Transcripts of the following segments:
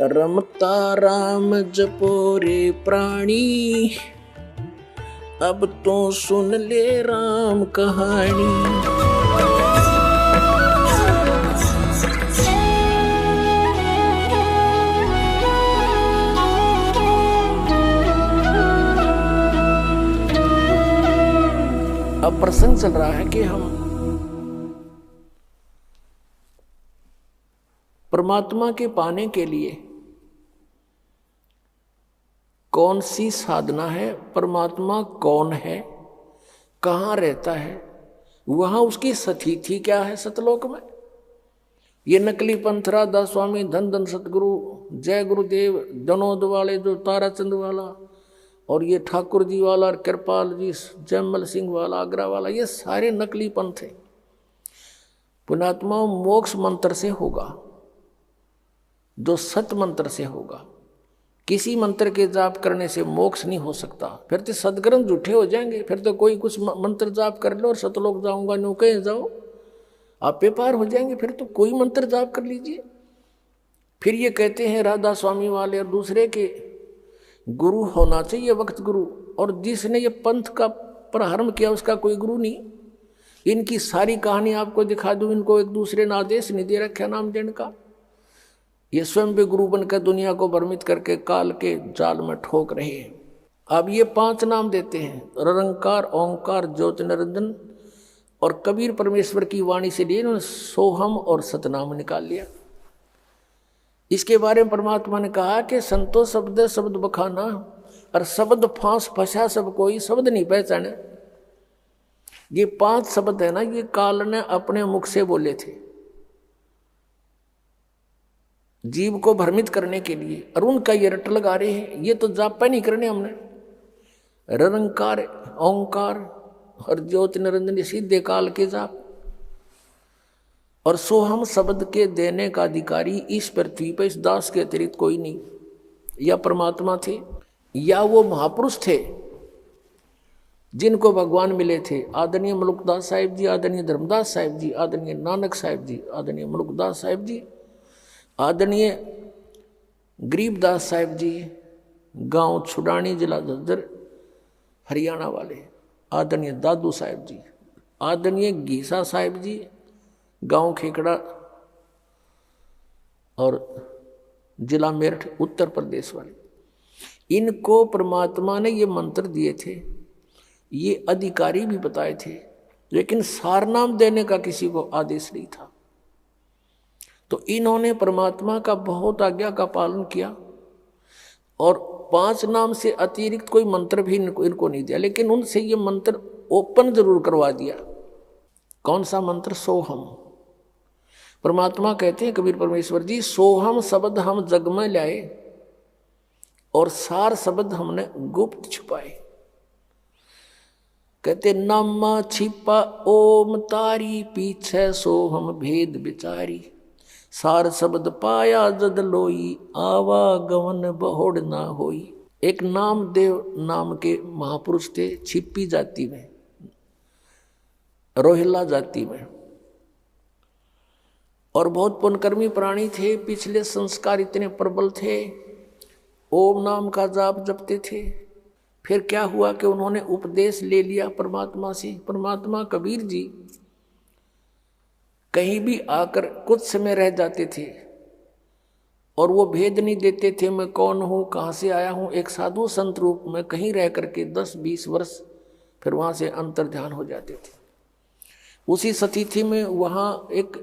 रमता राम जपो रे प्राणी, अब तो सुन ले राम कहानी। अब प्रसंग चल रहा है कि हम परमात्मा के पाने के लिए कौन सी साधना है, परमात्मा कौन है, कहाँ रहता है, वहां उसकी स्थिति क्या है सतलोक में। ये नकली पंथ राधा स्वामी, धन धन सतगुरु, जय गुरुदेव, जनोद वाले जो ताराचंद वाला, और ये ठाकुर जी वाला, कृपाल जी, जयमल सिंह वाला, आगरा वाला, ये सारे नकली पंथ है। पुण्यात्मा मोक्ष मंत्र से होगा, जो सत मंत्र से होगा। किसी मंत्र के जाप करने से मोक्ष नहीं हो सकता, फिर तो सदग्रंथ झूठे हो जाएंगे। फिर तो कोई कुछ मंत्र जाप कर लो और सतलोक जाऊंगा, न्यू कहीं जाओ, आप बेपार हो जाएंगे। फिर तो कोई मंत्र जाप कर लीजिए। फिर ये कहते हैं राधा स्वामी वाले और दूसरे के गुरु होना चाहिए, वक्त गुरु, और जिसने ये पंथ का प्रारंभ किया उसका कोई गुरु नहीं। इनकी सारी कहानी आपको दिखा दूं, इनको एक दूसरे ने आदेश नहीं दे रखा नाम देने का। ये स्वयं भी गुरु बनकर दुनिया को भ्रमित करके काल के जाल में ठोक रहे हैं। अब ये 5 नाम देते हैं, निरंकार, ओंकार, ज्योति निरंजन, और कबीर परमेश्वर की वाणी से लिए इन्होंने सोहम और सतनाम निकाल लिया। इसके बारे में परमात्मा ने कहा कि संतो शब्द शब्द बखाना, और शब्द फांस फंसा सब कोई, शब्द नहीं पहचाने। ये 5 शब्द है ना, ये काल ने अपने मुख से बोले थे जीव को भ्रमित करने के लिए, और उनका ये रट लगा रहे हैं। ये तो जाप नहीं करने हमने। निरंकार, ओंकार और ज्योति निरंजन सीधे काल के जाप, और सोहम शब्द के देने का अधिकारी इस पृथ्वी पर इस दास के अतिरिक्त कोई नहीं। या परमात्मा थे या वो महापुरुष थे जिनको भगवान मिले थे। आदरणीय मलुकदास साहिब जी, आदरणीय धर्मदास साहिब जी, आदरणीय नानक साहिब जी, आदरणीय मलुकदास साहिब जी, आदरणीय गरीबदास साहिब जी, गांव छुडानी, जिला झज्जर, हरियाणा वाले, आदरणीय दादू साहिब जी, आदरणीय गीसा साहिब जी, गांव खेकड़ा और जिला मेरठ, उत्तर प्रदेश वाले। इनको परमात्मा ने ये मंत्र दिए थे, ये अधिकारी भी बताए थे, लेकिन सारनाम देने का किसी को आदेश नहीं था। तो इन्होंने परमात्मा का बहुत आज्ञा का पालन किया, और 5 नाम से अतिरिक्त कोई मंत्र भी इनको नहीं दिया, लेकिन उनसे ये मंत्र ओपन जरूर करवा दिया। कौन सा मंत्र? सोहम। परमात्मा कहते हैं कबीर परमेश्वर जी, सोहम शब्द हम जग में लाए और सार शब्द हमने गुप्त छुपाए। कहते नामा छिपा ओम तारी, पीछे सोहम भेद बिचारी। सार शब्द पाया जद लोई, आवागमन बहुड़ ना होई। एक नामदेव नाम के महापुरुष थे, छिपी जाति में, रोहिला जाति में, और बहुत पुण्यकर्मी प्राणी थे। पिछले संस्कार इतने प्रबल थे, ओम नाम का जाप जपते थे। फिर क्या हुआ कि उन्होंने उपदेश ले लिया परमात्मा से। परमात्मा कबीर जी कहीं भी आकर कुछ समय रह जाते थे, और वो भेद नहीं देते थे मैं कौन हूँ, कहाँ से आया हूँ। एक साधु संत रूप में कहीं रह करके 10-20 वर्ष फिर वहाँ से अंतर ध्यान हो जाते थे। उसी स्थिति में वहाँ एक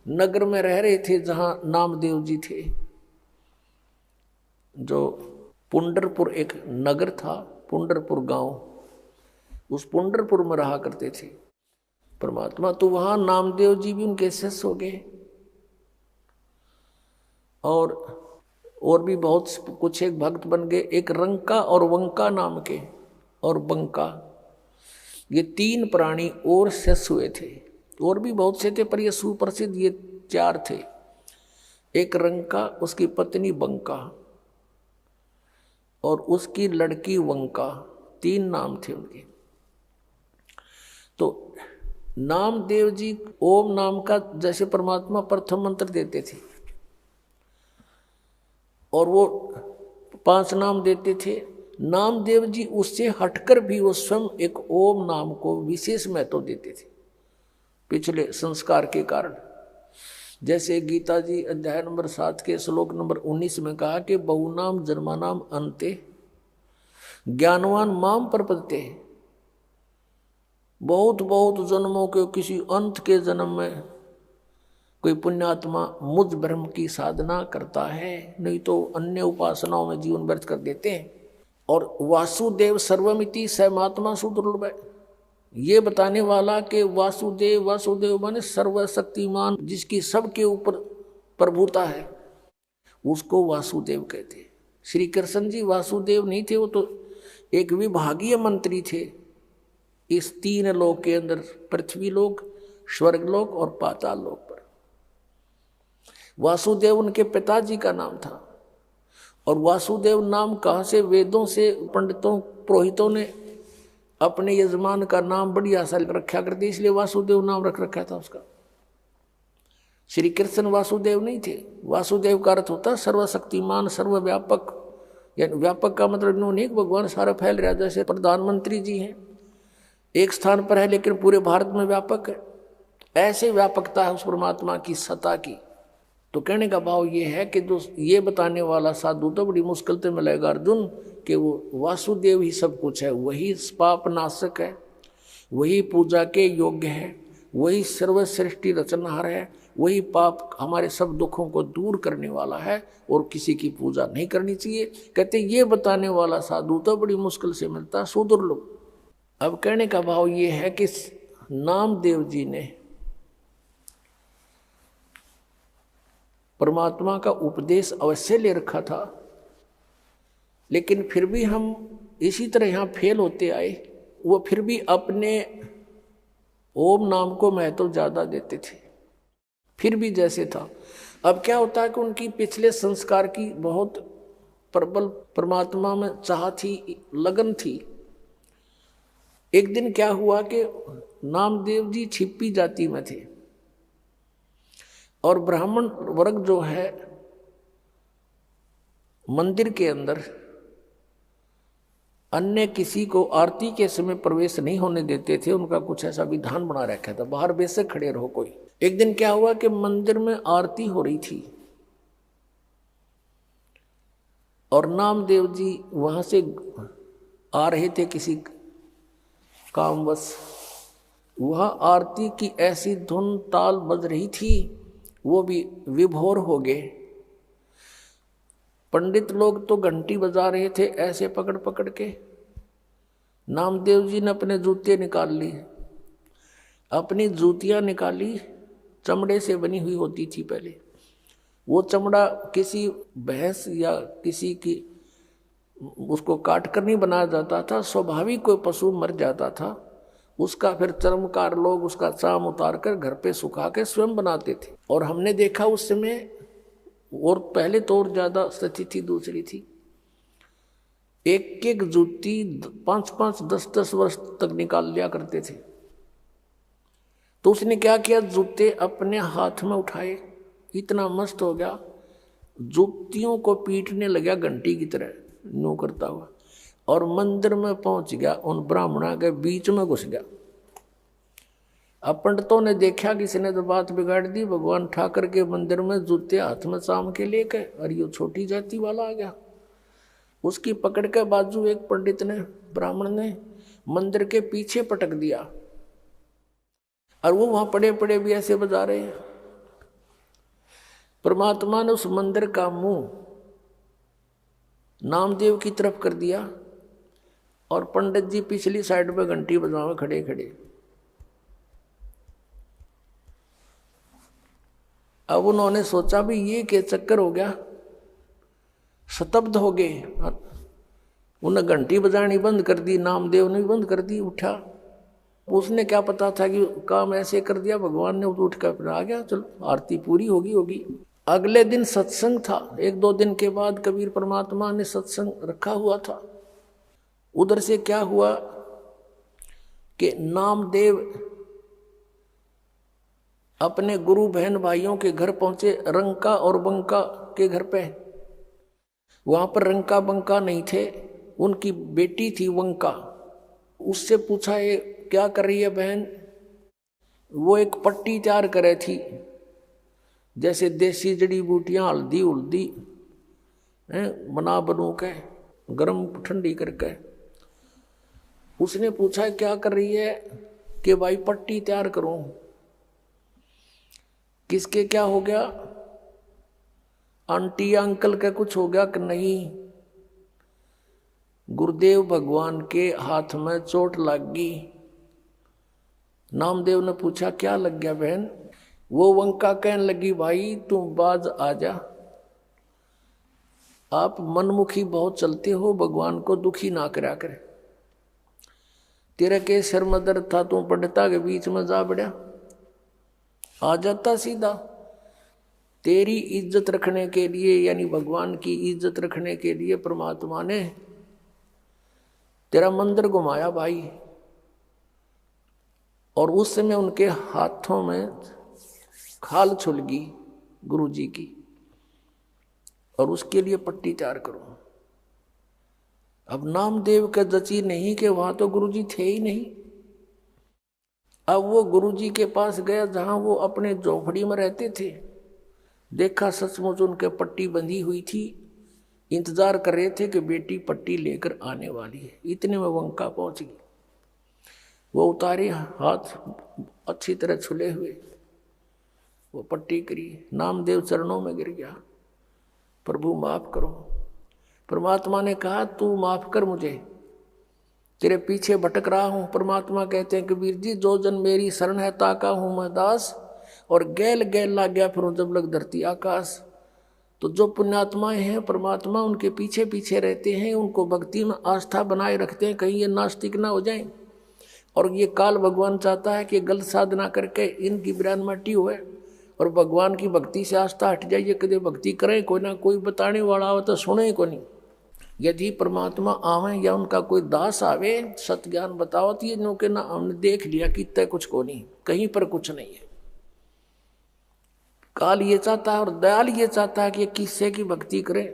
नगर में रह रहे थे जहाँ नामदेव जी थे, जो पुंडरपुर एक नगर था, पुंडरपुर गांव, उस पुंडरपुर में रहा करते थे परमात्मा। तो वहां नामदेव जी भी उनके शिष्य हो गए, और भी बहुत कुछ एक भक्त बन गए। एक रंका और वंका नाम के, और बंका, ये 3 प्राणी और शिष्य हुए थे। और भी बहुत से थे, पर ये सुप्रसिद्ध ये 4 थे। एक रंका, उसकी पत्नी बंका, और उसकी लड़की वंका, 3 नाम थे उनके। तो नामदेव जी ओम नाम का जैसे परमात्मा प्रथम मंत्र देते थे, और वो 5 नाम देते थे। नामदेव जी उससे हटकर भी वो स्वयं एक ओम नाम को विशेष महत्व देते थे पिछले संस्कार के कारण। जैसे गीता जी अध्याय नंबर 7 के श्लोक नंबर 19 में कहा कि बहुनाम जन्मानाम अन्ते ज्ञानवान माम प्रपद्यते। बहुत बहुत जन्मों के किसी अंत के जन्म में कोई पुण्यात्मा मुझ ब्रह्म की साधना करता है, नहीं तो अन्य उपासनाओं में जीवन व्यर्थ कर देते हैं। और वासुदेव सर्वमिति सहमात्मा सुदुर्लभ, ये बताने वाला कि वासुदेव, वासुदेव माने सर्वशक्तिमान, जिसकी सबके ऊपर प्रभुता है, उसको वासुदेव कहते हैं। श्री कृष्ण जी वासुदेव नहीं थे, वो तो एक विभागीय मंत्री थे इस 3 लोक के अंदर, पृथ्वी लोक, स्वर्ग लोक और पाताल लोक पर। वासुदेव उनके पिताजी का नाम था। और वासुदेव नाम कहाँ से? वेदों से पंडितों पुरोहितों ने अपने यजमान का नाम बड़ी आशा रखा करते, इसलिए वासुदेव नाम रख रखा था उसका। श्री कृष्ण वासुदेव नहीं थे। वासुदेव का अर्थ होता सर्वशक्तिमान, सर्वव्यापक। यानी व्यापक का मतलब इन्होंने एक भगवान सारा फैल रहा है। जैसे प्रधानमंत्री जी हैं, एक स्थान पर है लेकिन पूरे भारत में व्यापक है, ऐसे व्यापकता है उस परमात्मा की सत्ता की। तो कहने का भाव ये है कि जो ये बताने वाला साधु तो बड़ी मुश्किल से मिलेगा अर्जुन, कि वो वासुदेव ही सब कुछ है, वही पाप नाशक है, वही पूजा के योग्य है, वही सर्वश्रेष्ठी रचनहार है, वही पाप हमारे सब दुखों को दूर करने वाला है, और किसी की पूजा नहीं करनी चाहिए। कहते ये बताने वाला साधु तो बड़ी मुश्किल से मिलता है, सुदुर्लभ। अब कहने का भाव ये है कि नामदेव जी ने परमात्मा का उपदेश अवश्य ले रखा था, लेकिन फिर भी हम इसी तरह यहाँ फेल होते आए। वो फिर भी अपने ओम नाम को महत्व ज्यादा देते थे, फिर भी जैसे था। अब क्या होता है कि उनकी पिछले संस्कार की बहुत प्रबल परमात्मा में चाह थी, लगन थी। एक दिन क्या हुआ कि नामदेव जी छिपी जाति में थे, और ब्राह्मण वर्ग जो है मंदिर के अंदर अन्य किसी को आरती के समय प्रवेश नहीं होने देते थे। उनका कुछ ऐसा विधान बना रखा था, बाहर बेशक खड़े रहो कोई। एक दिन क्या हुआ कि मंदिर में आरती हो रही थी और नामदेव जी वहां से आ रहे थे किसी कामवश। वह आरती की ऐसी धुन ताल बज रही थी, वो भी विभोर हो गए। पंडित लोग तो घंटी बजा रहे थे ऐसे पकड़ पकड़ के। नामदेव जी ने अपने जूते निकाल लिए, अपनी जूतियां निकाली, चमड़े से बनी हुई होती थी पहले। वो चमड़ा किसी भैंस या किसी की उसको काट कर नहीं बनाया जाता था, स्वाभाविक कोई पशु मर जाता था उसका फिर चर्मकार लोग उसका चाम उतार कर घर पे सुखा के स्वयं बनाते थे। और हमने देखा उस समय, और पहले तो और ज्यादा स्थिति दूसरी थी, एक एक जूती 5-5, 10-10 वर्ष तक निकाल लिया करते थे। तो उसने क्या किया, जूते अपने हाथ में उठाए, इतना मस्त हो गया, जूतियों को पीटने लगा घंटी की तरह न्यू करता हुआ, और मंदिर में पहुंच गया, उन ब्राह्मणों के बीच में घुस गया। अब पंडितों ने देखा कि इसने तो बात बिगाड़ दी, भगवान ठाकर के मंदिर में जूते हाथ में साम के लेके, और ये छोटी जाति वाला आ गया। उसकी पकड़ के बाजू एक पंडित ने, ब्राह्मण ने मंदिर के पीछे पटक दिया, और वो वहां पड़े पड़े भी ऐसे बजा रहे हैं। परमात्मा ने उस मंदिर का मुंह नामदेव की तरफ कर दिया, और पंडित जी पिछली साइड में घंटी बजावे खड़े खड़े। अब उन्होंने सोचा भी ये क्या चक्कर हो गया, स्तब्ध हो गए। उन्हें घंटी बजानी बंद कर दी, नामदेव ने भी बंद कर दी। उठा, उसने क्या पता था कि काम ऐसे कर दिया भगवान ने, उठ कर आ गया, चलो आरती पूरी होगी। अगले दिन सत्संग था, 1-2 दिन के बाद कबीर परमात्मा ने सत्संग रखा हुआ था। उधर से क्या हुआ कि नामदेव अपने गुरु बहन भाइयों के घर पहुंचे, रंका और बंका के घर पे। वहां पर रंका बंका नहीं थे, उनकी बेटी थी वंका। उससे पूछा ये क्या कर रही है बहन? वो एक पट्टी तैयार करे थी, जैसे देसी जड़ी बूटियां हल्दी उल्दी बना बनू के गर्म ठंडी करके। उसने पूछा क्या कर रही है? कि भाई पट्टी तैयार करूं। किसके क्या हो गया? आंटी अंकल का कुछ हो गया कि नहीं? गुरुदेव भगवान के हाथ में चोट लग गई। नामदेव ने पूछा क्या लग गया बहन? वो वंका कहने लगी भाई तुम बाज आ जा, आप मनमुखी बहुत चलते हो, भगवान को दुखी ना करा करे। तेरे के सिर में दर्द था, तू पंडिता के बीच में जा बढ़िया, आ जाता सीधा। तेरी इज्जत रखने के लिए, यानी भगवान की इज्जत रखने के लिए परमात्मा ने तेरा मंदिर घुमाया भाई। और उस समय उनके हाथों में खाल छुल गई गुरु जी की, और उसके लिए पट्टी तैयार करो। अब नामदेव का जची नहीं कि वहां तो गुरुजी थे ही नहीं। अब वो गुरुजी के पास गया जहां वो अपने झोपड़ी में रहते थे। देखा सचमुच उनके पट्टी बंधी हुई थी, इंतजार कर रहे थे कि बेटी पट्टी लेकर आने वाली है। इतने में वंका पहुंच गई। वो उतारे हाथ अच्छी तरह छुले हुए, वो पट्टी करी, नामदेव चरणों में गिर गया, प्रभु माफ करो। परमात्मा ने कहा तू माफ कर मुझे, तेरे पीछे भटक रहा हूं। परमात्मा कहते हैं कबीर जी जो जन मेरी शरण है ताका हूं मैं दास, और गैल गैल ला गया फिर जब लग धरती आकाश। तो जो पुण्यात्माएं हैं परमात्मा उनके पीछे पीछे रहते हैं, उनको भक्ति में आस्था बनाए रखते हैं, कहीं ये नास्तिक ना हो जाए। और ये काल भगवान चाहता है कि गलत साधना करके इनकी बिरान मट्टी हुए और भगवान की भक्ति से आस्था हट जाइए। कदे भक्ति करें, कोई ना कोई बताने वाला हो तो सुने को नहीं। यदि परमात्मा आवे या उनका कोई दास आवे सत ज्ञान बताओ तो ये नो के ना हमने देख लिया कि तय कुछ को नहीं, कहीं पर कुछ नहीं है। काल ये चाहता है और दयाल ये चाहता है कि किससे की भक्ति करें,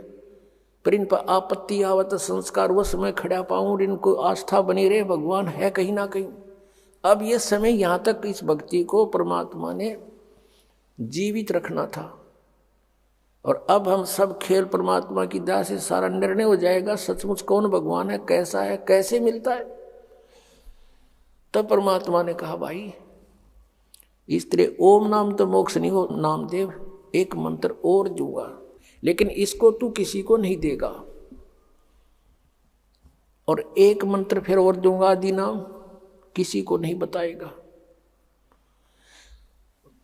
पर इन पर आपत्ति आवत संस्कार वश में खड़ा पाऊं और इनको आस्था बनी रहे, भगवान है कहीं ना कहीं। अब ये समय यहाँ तक इस भक्ति को परमात्मा ने जीवित रखना था, और अब हम सब खेल परमात्मा की दया से सारा निर्णय हो जाएगा सचमुच कौन भगवान है, कैसा है, कैसे मिलता है। तब परमात्मा ने कहा भाई इस तरह ओम नाम तो मोक्ष नहीं हो नामदेव, एक मंत्र और दूंगा, लेकिन इसको तू किसी को नहीं देगा, और एक मंत्र फिर और दूंगा आदि नाम, किसी को नहीं बताएगा।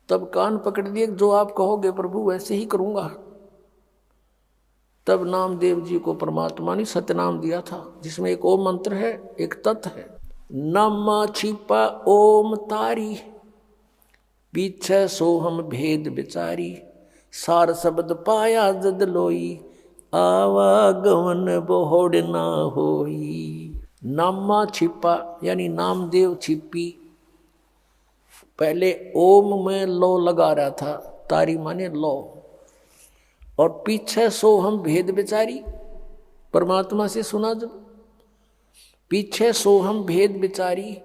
तब कान पकड़ लिए, जो आप कहोगे प्रभु वैसे ही करूंगा। तब नामदेव जी को परमात्मा ने सतनाम दिया था, जिसमें एक ओम मंत्र है, एक तत् है। नम छिपा ओम तारी, पीछे सोहम भेद बिचारी, सार शब्द पाया जद लोई, आवागमन बोहड़ ना होई। नामा छिपा यानी नामदेव छिपी, पहले ओम में लो लगा रहा था, तारी माने लो, और पीछे सो हम भेद बिचारी, परमात्मा से सुना जब पीछे सो हम भेद बिचारी,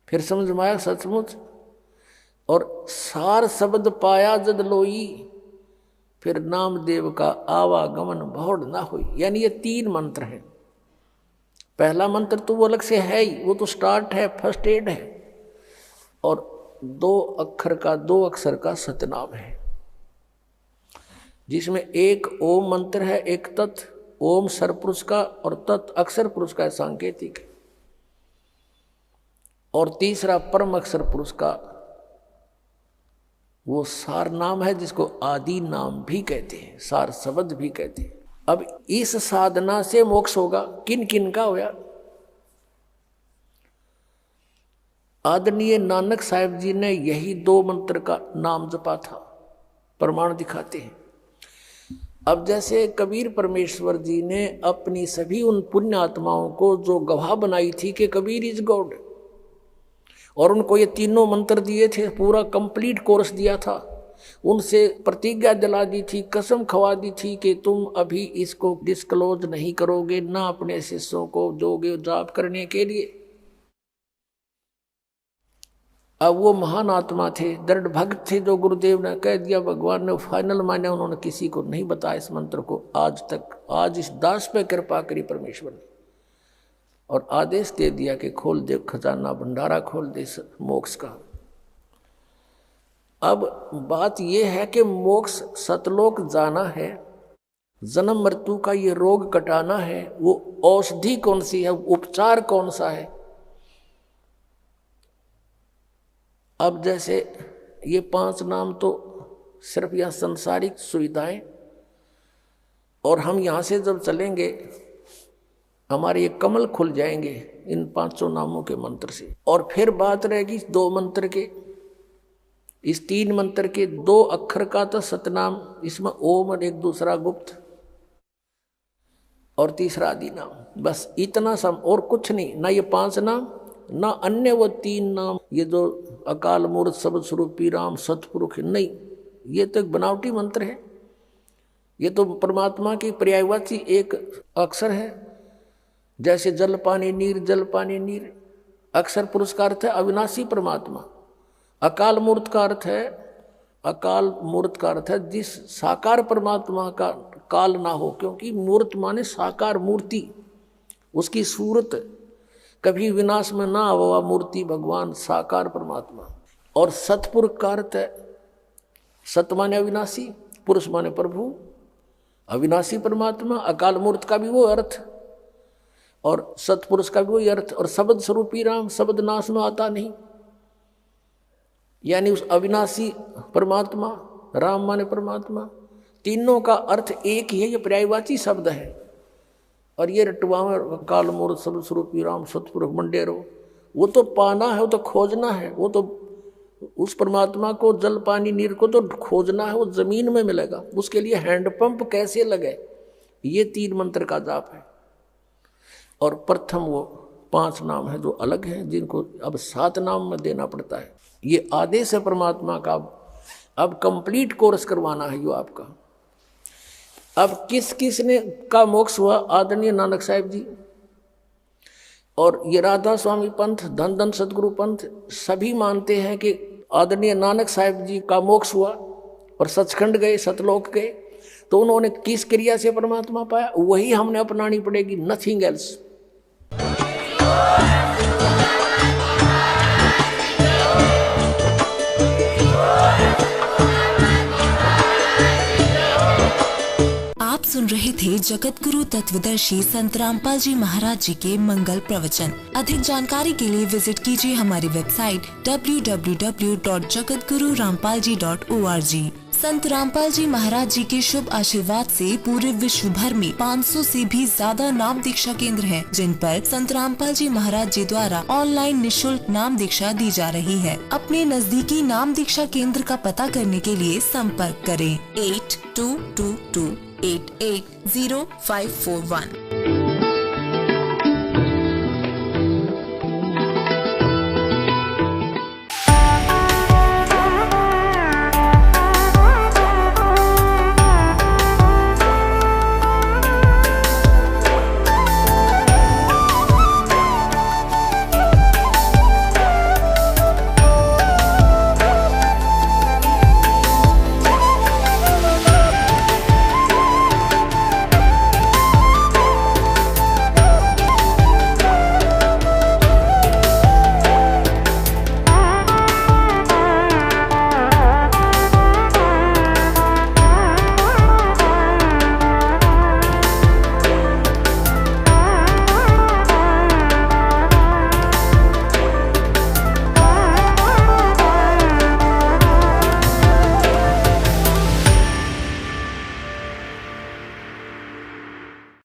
फिर समझ में आया सचमुच, और सार शब्द पाया जद लोई, फिर नामदेव का आवागमन भौड़ ना हुई। यानी ये 3 मंत्र हैं। पहला मंत्र तो वो अलग से है ही, वो तो स्टार्ट है, फर्स्ट एड है, और 2 अक्षर का सतनाम है, जिसमें एक ओम मंत्र है, एक तत्, ओम सरपुरुष का और तत् अक्षर पुरुष का सांकेतिक, और तीसरा परम अक्षर पुरुष का वो सार नाम है, जिसको आदि नाम भी कहते हैं, सार शब्द भी कहते हैं। अब इस साधना से मोक्ष होगा, किन किन का होया? आदरणीय नानक साहिब जी ने यही 2 मंत्र का नाम जपा था, प्रमाण दिखाते हैं। अब जैसे कबीर परमेश्वर जी ने अपनी सभी उन पुण्य आत्माओं को जो गवाह बनाई थी कि कबीर इज गॉड, और उनको ये 3 मंत्र दिए थे, पूरा कंप्लीट कोर्स दिया था, उनसे प्रतिज्ञा दिला दी थी, कसम खवा दी थी कि तुम अभी इसको डिस्क्लोज नहीं करोगे, ना अपने शिष्यों को दोगे जाप करने के लिए। अब वो महान आत्मा थे, दृढ़ भक्त थे, जो गुरुदेव ने कह दिया, भगवान ने फाइनल माना, उन्होंने किसी को नहीं बताया इस मंत्र को आज तक। आज इस दास पे कृपा करी परमेश्वर ने और आदेश दे दिया कि खोल दे खजाना, भंडारा खोल दे मोक्ष का। अब बात यह है कि मोक्ष सतलोक जाना है, जन्म मृत्यु का ये रोग कटाना है, वो औषधि कौन सी है, उपचार कौन सा है। अब जैसे ये 5 नाम तो सिर्फ यह संसारिक सुविधाएं, और हम यहाँ से जब चलेंगे हमारे ये कमल खुल जाएंगे इन 5 नामों के मंत्र से। और फिर बात रहेगी 2 मंत्र के, इस 3 मंत्र के 2 अक्षर का तो सतनाम, इसमें ओम और एक दूसरा गुप्त और तीसरा आदि नाम, बस इतना सम और कुछ नहीं। ना ये 5 नाम, ना अन्य वो 3 नाम, ये जो अकाल मूर्त शब्द स्वरूपी राम सतपुरुष, नहीं, ये तो एक बनावटी मंत्र है। ये तो परमात्मा की पर्यायवाची एक अक्षर है, जैसे जल पानी नीर, जल पानी नीर। अक्षर पुरुष का अर्थ है अविनाशी परमात्मा। अकाल मूर्त का अर्थ है, अकाल मूर्त का अर्थ है जिस साकार परमात्मा का काल ना हो, क्योंकि मूर्त माने साकार मूर्ति, उसकी सूरत कभी विनाश में ना हुआ मूर्ति भगवान साकार परमात्मा। और सतपुरुष का अर्थ है, सत माने अविनाशी, पुरुष माने प्रभु, अविनाशी परमात्मा। अकाल मूर्त का भी वो अर्थ और सतपुरुष का भी वही अर्थ। और शब्द स्वरूपी राम, शब्द नाश में आता नहीं, यानी उस अविनाशी परमात्मा, राम माने परमात्मा, तीनों का अर्थ एक ही है। ये पर्यायवाची शब्द है। और ये रटवा में काल मूर्त शब्द स्वरूपी राम सतपुरुष मंडेरो, वो तो पाना है, वो तो खोजना है, वो तो उस परमात्मा को जल पानी नीर को तो खोजना है, वो जमीन में मिलेगा। उसके लिए हैंडपंप कैसे लगे, ये 3 मंत्र का जाप है। और प्रथम वो 5 नाम है जो अलग हैं, जिनको अब 7 नाम में देना पड़ता है। ये आदेश है परमात्मा का। अब कंप्लीट कोर्स करवाना है यो आपका। अब किस किस ने का मोक्ष हुआ? आदरणीय नानक साहिब जी और ये राधा स्वामी पंथ, धन धन सदगुरु पंथ, सभी मानते हैं कि आदरणीय नानक साहिब जी का मोक्ष हुआ और सचखंड गए, सतलोक गए। तो उन्होंने किस क्रिया से परमात्मा पाया, वही हमने अपनानी पड़ेगी, नथिंग एल्स। आप सुन रहे थे जगत गुरु तत्वदर्शी संत रामपाल जी महाराज जी के मंगल प्रवचन। अधिक जानकारी के लिए विजिट कीजिए हमारी वेबसाइट www.jagatgururampalji.org। संत रामपाल जी महाराज जी के शुभ आशीर्वाद से पूरे विश्व भर में 500 से भी ज्यादा नाम दीक्षा केंद्र हैं, जिन पर संत रामपाल जी महाराज जी द्वारा ऑनलाइन निशुल्क नाम दीक्षा दी जा रही है। अपने नजदीकी नाम दीक्षा केंद्र का पता करने के लिए संपर्क करें 8222880541।